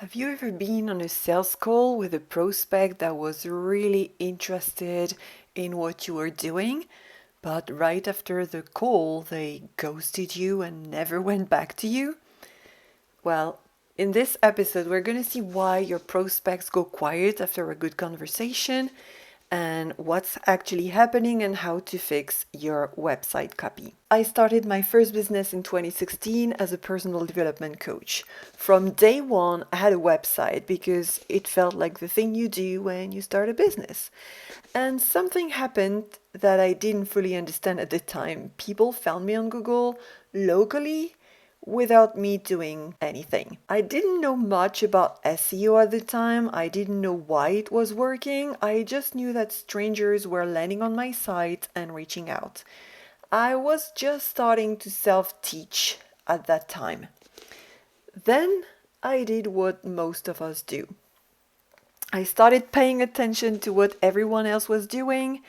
Have you ever been on a sales call with a prospect that was really interested in what you were doing, but right after the call they ghosted you and never went back to you? Well, in this episode, we're going to see why your prospects go quiet after a good conversation and what's actually happening and how to fix your website copy. I started my first business in 2016 as a personal development coach. From day one, I had a website because it felt like the thing you do when you start a business. And something happened that I didn't fully understand at the time. People found me on Google locally without me doing anything. I didn't know much about SEO at the time. I didn't know why it was working. I just knew that strangers were landing on my site and reaching out. I was just starting to self-teach at that time. Then I did what most of us do. I started paying attention to what everyone else was doing,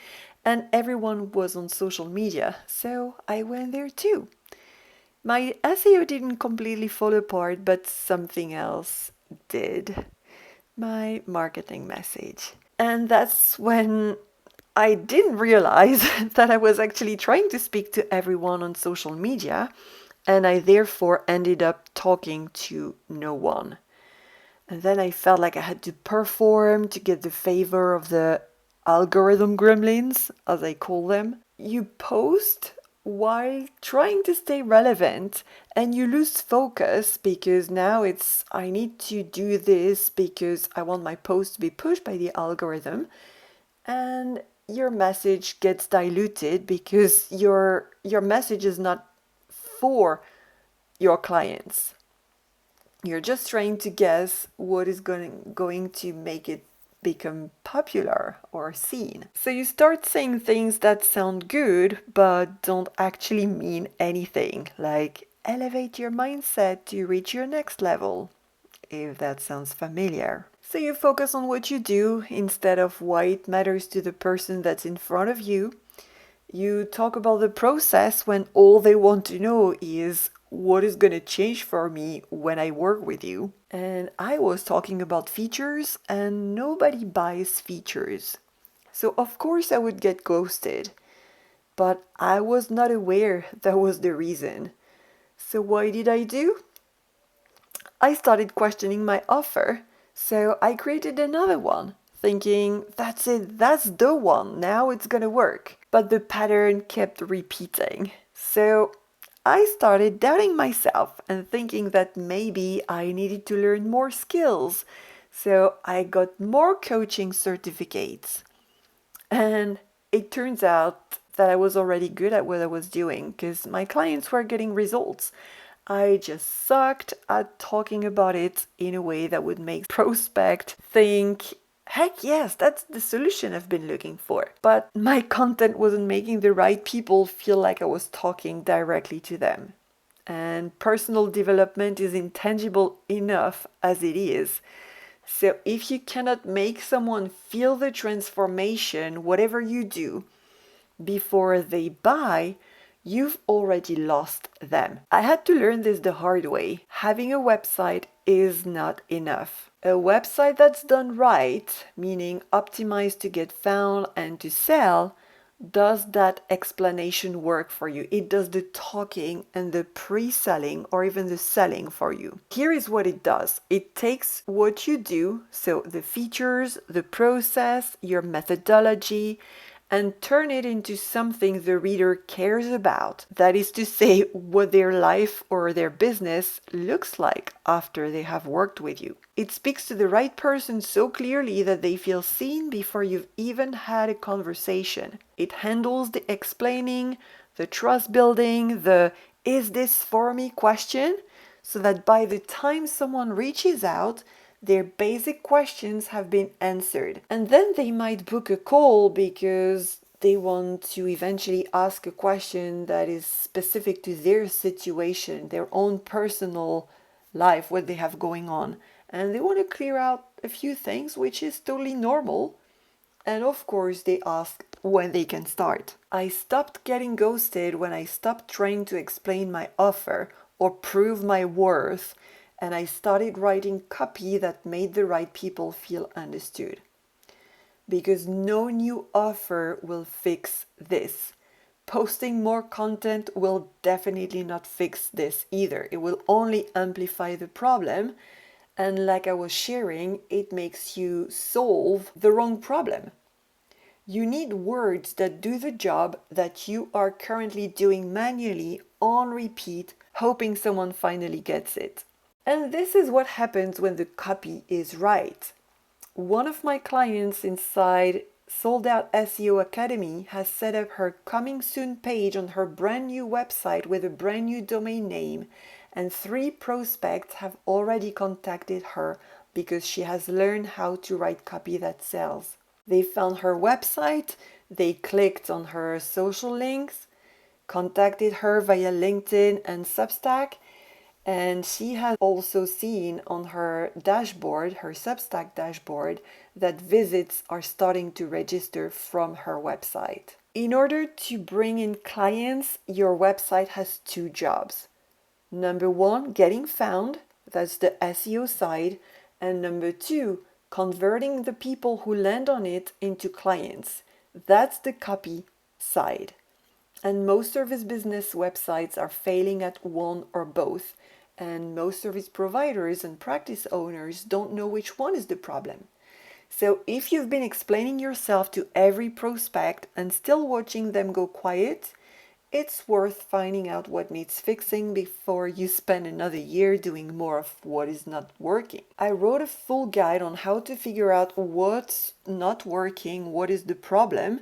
and everyone was on social media, so I went there too. My SEO didn't completely fall apart, but something else did. My marketing message. And that's when I didn't realize that I was actually trying to speak to everyone on social media, and I therefore ended up talking to no one. And then I felt like I had to perform to get the favor of the algorithm gremlins, as I call them. You post while trying to stay relevant and you lose focus because now it's I need to do this because I want my post to be pushed by the algorithm, and your message gets diluted because your message is not for your clients. You're just trying to guess what is going to make it become popular or seen. So you start saying things that sound good but don't actually mean anything, like elevate your mindset to reach your next level, if that sounds familiar. So you focus on what you do instead of why it matters to the person that's in front of you. You talk about the process when all they want to know is what is going to change for me when I work with you. And I was talking about features, and nobody buys features. So, of course, I would get ghosted. But I was not aware that was the reason. So, what did I do? I started questioning my offer. So, I created another one, thinking, that's it, that's the one, now it's gonna work. But the pattern kept repeating. So I started doubting myself and thinking that maybe I needed to learn more skills. So I got more coaching certificates. And it turns out that I was already good at what I was doing because my clients were getting results. I just sucked at talking about it in a way that would make prospect think, heck yes, that's the solution I've been looking for. But my content wasn't making the right people feel like I was talking directly to them. And personal development is intangible enough as it is. So if you cannot make someone feel the transformation, whatever you do, before they buy, you've already lost them. I had to learn this the hard way. Having a website is not enough. A website that's done right, meaning optimized to get found and to sell, does that explanation work for you. It does the talking and the pre-selling or even the selling for you. Here is what it does. It takes what you do, so the features, the process, your methodology, and turn it into something the reader cares about. That is to say, what their life or their business looks like after they have worked with you. It speaks to the right person so clearly that they feel seen before you've even had a conversation. It handles the explaining, the trust building, the is this for me question, so that by the time someone reaches out, their basic questions have been answered. And then they might book a call because they want to eventually ask a question that is specific to their situation, their own personal life, what they have going on. And they want to clear out a few things, which is totally normal. And of course, they ask when they can start. I stopped getting ghosted when I stopped trying to explain my offer or prove my worth and I started writing copy that made the right people feel understood. Because no new offer will fix this. Posting more content will definitely not fix this either. It will only amplify the problem. And like I was sharing, it makes you solve the wrong problem. You need words that do the job that you are currently doing manually on repeat, hoping someone finally gets it. And this is what happens when the copy is right. One of my clients inside Sold Out SEO Academy has set up her coming soon page on her brand new website with a brand new domain name, and 3 prospects have already contacted her because she has learned how to write copy that sells. They found her website, they clicked on her social links, contacted her via LinkedIn and Substack, and she has also seen on her dashboard, her Substack dashboard, that visits are starting to register from her website. In order to bring in clients, your website has 2 jobs. Number 1, getting found, that's the SEO side, and number 2, converting the people who land on it into clients. That's the copy side. And most service business websites are failing at one or both. And most service providers and practice owners don't know which one is the problem. So if you've been explaining yourself to every prospect and still watching them go quiet, it's worth finding out what needs fixing before you spend another year doing more of what is not working. I wrote a full guide on how to figure out what's not working, what is the problem,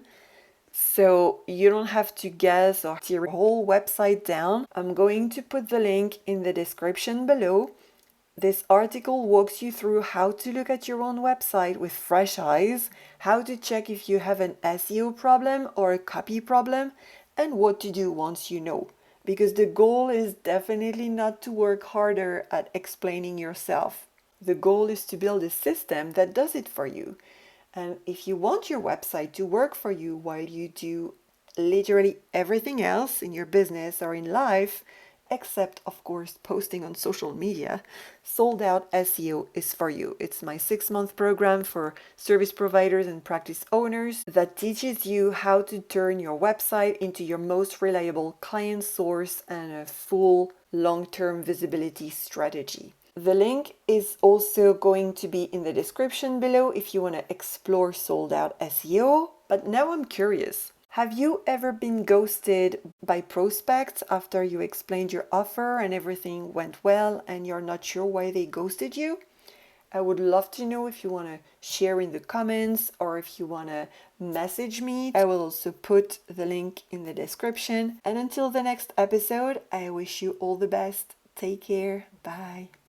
so you don't have to guess or tear your whole website down. I'm going to put the link in the description below. This article walks you through how to look at your own website with fresh eyes, how to check if you have an SEO problem or a copy problem, and what to do once you know. Because the goal is definitely not to work harder at explaining yourself. The goal is to build a system that does it for you. And if you want your website to work for you while you do literally everything else in your business or in life, except of course posting on social media, Sold Out SEO is for you. It's my 6-month program for service providers and practice owners that teaches you how to turn your website into your most reliable client source and a full long-term visibility strategy. The link is also going to be in the description below if you want to explore Sold Out SEO. But now I'm curious. Have you ever been ghosted by prospects after you explained your offer and everything went well and you're not sure why they ghosted you? I would love to know if you want to share in the comments or if you want to message me. I will also put the link in the description. And until the next episode, I wish you all the best. Take care. Bye.